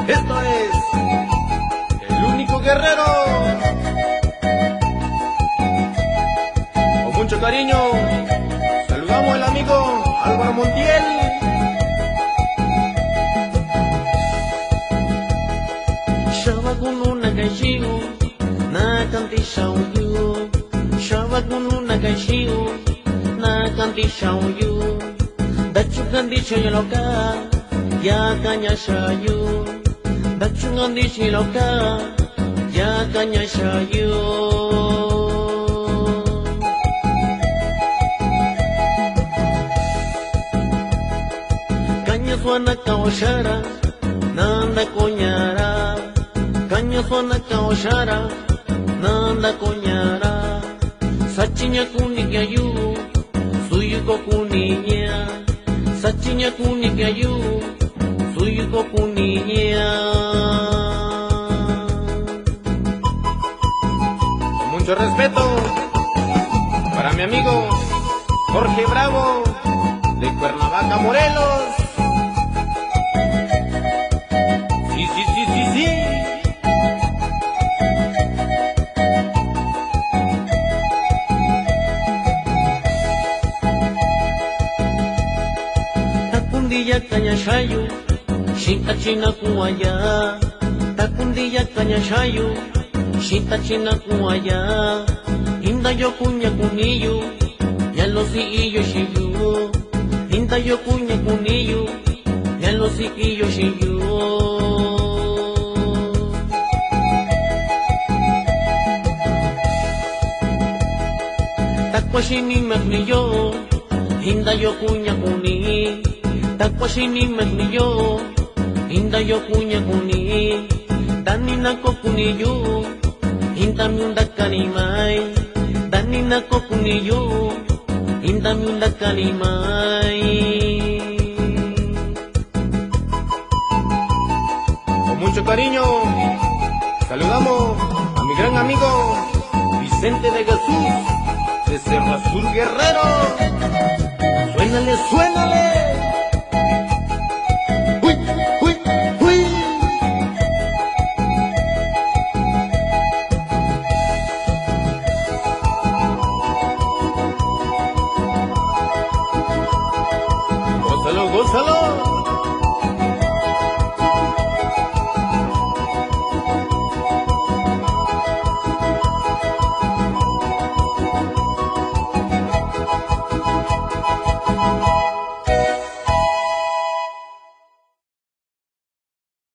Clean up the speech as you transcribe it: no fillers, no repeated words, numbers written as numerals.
Esto es el único guerrero. Con mucho cariño, saludamos al amigo Álvaro Montiel. Shabagununa gajiu, na kanti shauyu. Shabagununa gajiu, na kanti shauyu. Dachugan di chayaloka, ya kanya shayu. Dachugan di chayaloka, ya kanya shayu. Kanya suana kaushara, nanda konyara. Kanya suana kaushara, nanda konyara. Sachinya kuni kayu, suyu ko kuninya. Sachinya kuni kayu, suyu ko kuninya. Con mucho respeto para mi amigo Jorge Bravo de Cuernavaca, Morelos. Sí, sí, sí, sí, sí. Takundiya kanya shayu, shinta china kuaya. Takundiya kanya shayu, shinta china kuaya. Inda yo kunya kuniyu, ya lo si iyo shiyu. Inda yo kunya kuniyu, ya lo si iyo shiyu. Takwashini magniyo, inda yo kunya kuni. Takwashini magniyo, inda yo kunya kuni. Dani nako kuniyo, inda miunda kanimay. Dani nako kuniyo, inda miunda kanimay. Con mucho cariño, saludamos a mi gran amigo Vicente de Jesús de Cerro Azul, Guerrero. Suénale, suénale.